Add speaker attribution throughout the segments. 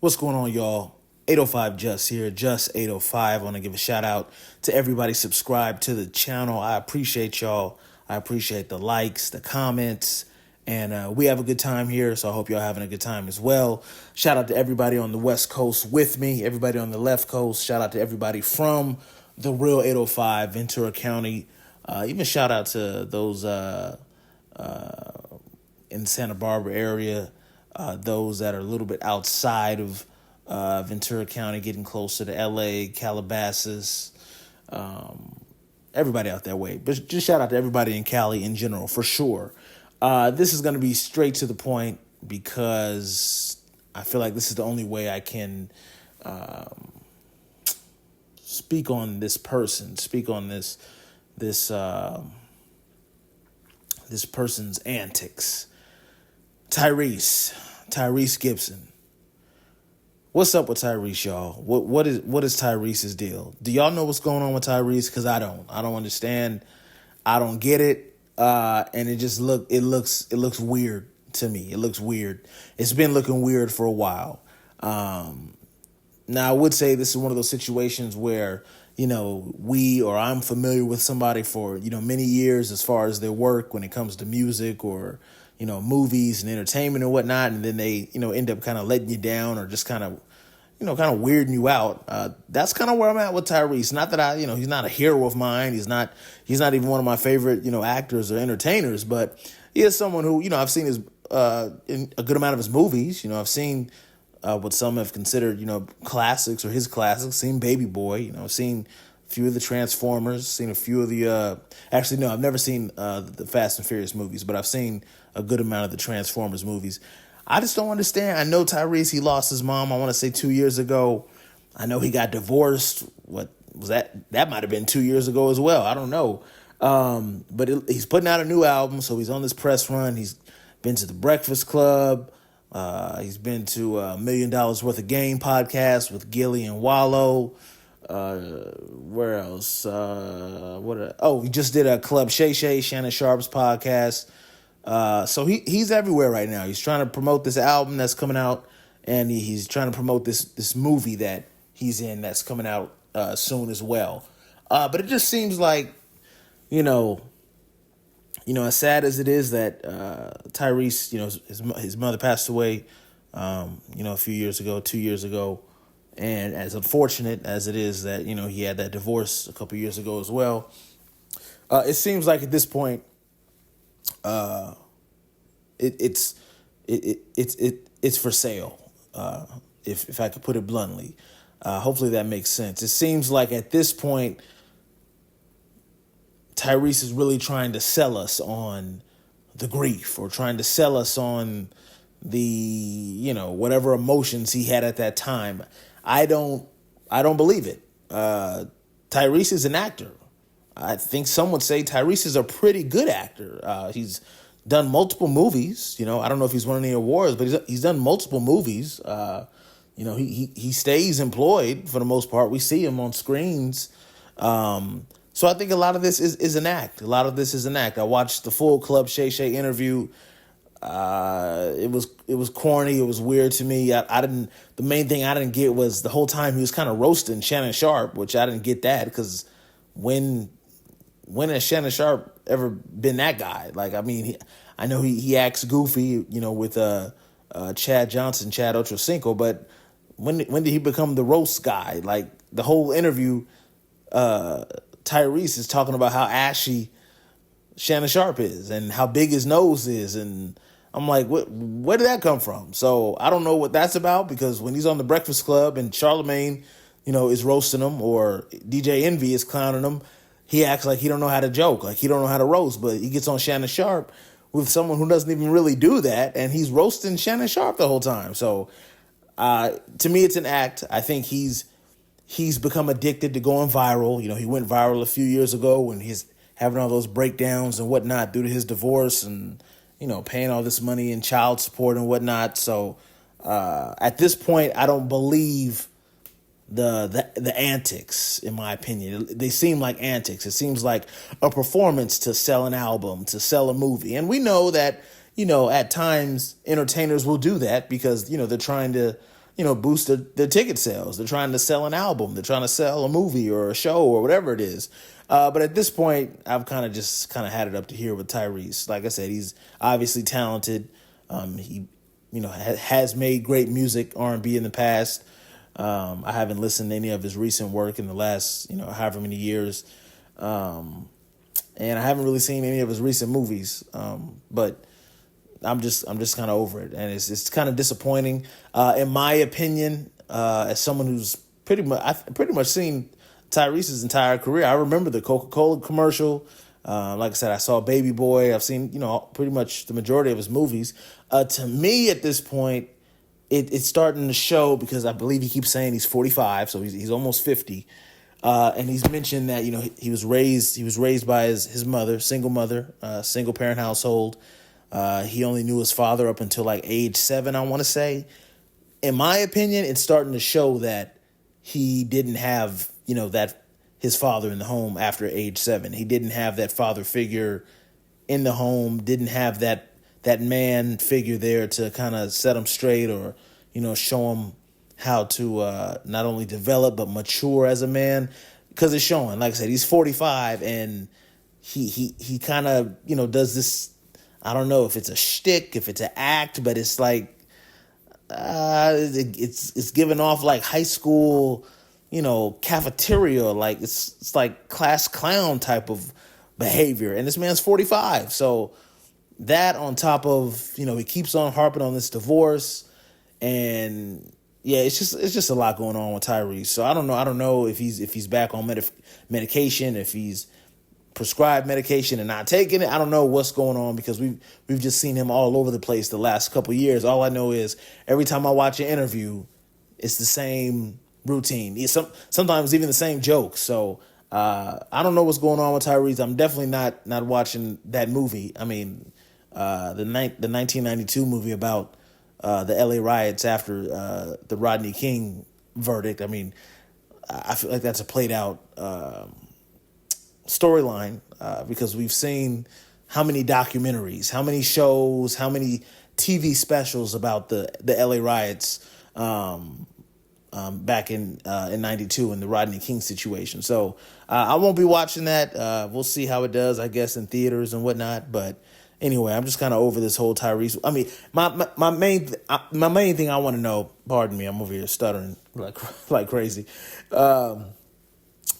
Speaker 1: What's going on, y'all? 805 Just here, Just 805. I want to give a shout out to everybody subscribed to the channel. I appreciate y'all. I appreciate the likes, the comments, and we have a good time here, so I hope y'all having a good time as well. Shout out to everybody on the West Coast with me, everybody on the left coast. Shout out to everybody from the real 805, Ventura County. Even shout out to those in Santa Barbara area, those that are a little bit outside of Ventura County, getting closer to LA, Calabasas, everybody out that way. But just shout out to everybody in Cali in general, for sure. This is going to be straight to the point because I feel like this is the only way I can speak on this person, speak on this person's antics. Tyrese Gibson. What's up with Tyrese, y'all? What is Tyrese's deal? Do y'all know what's going on with Tyrese? Because I don't understand. I don't get it. And it just looks weird to me. It looks weird. It's been looking weird for a while. Now I would say this is one of those situations where, I'm familiar with somebody for, many years as far as their work when it comes to music or, movies and entertainment and whatnot. And then they, end up kind of letting you down or just kind of weirding you out. That's kind of where I'm at with Tyrese. Not that he's not a hero of mine. He's not even one of my favorite, actors or entertainers, but he is someone who, I've seen his, in a good amount of his movies. I've seen, what some have considered, classics or his classics. Seen Baby Boy, seen a few of the Transformers, seen a few of the, actually, no, I've never seen the Fast and Furious movies, but I've seen a good amount of the Transformers movies. I just don't understand. I know Tyrese, he lost his mom, I want to say 2 years ago. I know he got divorced. What was that? That might have been 2 years ago as well. I don't know. But he's putting out a new album, so he's on this press run. He's been to the Breakfast Club. He's been to $1 Million Worth of Game podcast with Gilly and Wallow. Where else? He just did a Club Shay Shay, Shannon Sharp's podcast. So he's everywhere right now. He's trying to promote this album that's coming out, and he's trying to promote this movie that he's in that's coming out soon as well. But it just seems like, as sad as it is that Tyrese, his mother passed away, a few years ago, 2 years ago, and as unfortunate as it is that he had that divorce a couple years ago as well. It seems like at this point, it's for sale. If I could put it bluntly, hopefully that makes sense. It seems like at this point, Tyrese is really trying to sell us on the grief or trying to sell us on the, whatever emotions he had at that time. I don't believe it. Tyrese is an actor. I think some would say Tyrese is a pretty good actor. He's done multiple movies. I don't know if he's won any awards, but he's done multiple movies. He stays employed for the most part. We see him on screens. So I think a lot of this is an act. A lot of this is an act. I watched the full Club Shay Shay interview. It was corny. It was weird to me. The main thing I didn't get was the whole time he was kind of roasting Shannon Sharp, which I didn't get that because when has Shannon Sharp ever been that guy? I know he acts goofy, with Chad Ochocinco, but when did he become the roast guy? Like the whole interview, Tyrese is talking about how ashy Shannon Sharp is and how big his nose is, and I'm like, where did that come from? So I don't know what that's about, because when he's on the Breakfast Club and Charlemagne, is roasting him, or DJ Envy is clowning him, he acts like he don't know how to joke, like he don't know how to roast, but he gets on Shannon Sharp with someone who doesn't even really do that, and he's roasting Shannon Sharp the whole time. So to me, it's an act. I think he's become addicted to going viral. He went viral a few years ago when he's having all those breakdowns and whatnot due to his divorce and, paying all this money in child support and whatnot. So at this point, I don't believe the antics, in my opinion. They seem like antics. It seems like a performance to sell an album, to sell a movie. And we know that, at times entertainers will do that because, they're trying to boost their ticket sales. They're trying to sell an album. They're trying to sell a movie or a show or whatever it is. But at this point, I've kind of had it up to here with Tyrese. Like I said, he's obviously talented. He, has made great music, R&B in the past. I haven't listened to any of his recent work in the last, however many years. And I haven't really seen any of his recent movies. But I'm just kind of over it, and it's kind of disappointing, in my opinion. As someone who's I've pretty much seen Tyrese's entire career. I remember the Coca-Cola commercial. Like I said, I saw Baby Boy. I've seen pretty much the majority of his movies. To me, at this point, it's starting to show, because I believe he keeps saying he's 45, so he's almost 50. And he's mentioned that he was raised by his mother, single parent household. He only knew his father up until like age 7, I want to say. In my opinion, it's starting to show that he didn't have, that his father in the home after age 7. He didn't have that father figure in the home, didn't have that man figure there to kind of set him straight, or, show him how to not only develop but mature as a man. Because it's showing, like I said, he's 45, and he kind of, does this. I don't know if it's a shtick, if it's an act, but it's like it's giving off like high school, cafeteria, like it's like class clown type of behavior. And this man's 45, so that on top of he keeps on harping on this divorce, and yeah, it's just a lot going on with Tyrese. So I don't know if he's back on medication, if he's prescribed medication and not taking it. I don't know what's going on, because we've just seen him all over the place the last couple of years. All I know is every time I watch an interview, it's the same routine. It's sometimes even the same jokes. So I don't know what's going on with Tyrese. I'm definitely not watching that movie. I mean, the 1992 movie about the LA riots after the Rodney King verdict. I mean, I feel like that's a played out storyline, because we've seen how many documentaries, how many shows, how many TV specials about the LA riots back in 92 and the Rodney King situation. So I won't be watching that. We'll see how it does, I guess, in theaters and whatnot. But anyway, I'm just kind of over this whole Tyrese. I mean, my main thing I want to know. Pardon me, I'm over here stuttering like crazy.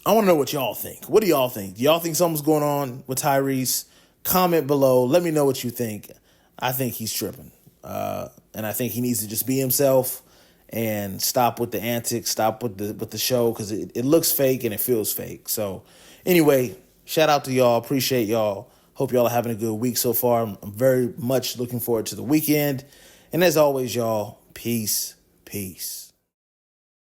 Speaker 1: I want to know what y'all think. What do y'all think? Do y'all think something's going on with Tyrese? Comment below. Let me know what you think. I think he's tripping. And I think he needs to just be himself and stop with the antics, stop with the show, because it looks fake and it feels fake. So anyway, shout out to y'all. Appreciate y'all. Hope y'all are having a good week so far. I'm very much looking forward to the weekend. And as always, y'all, peace.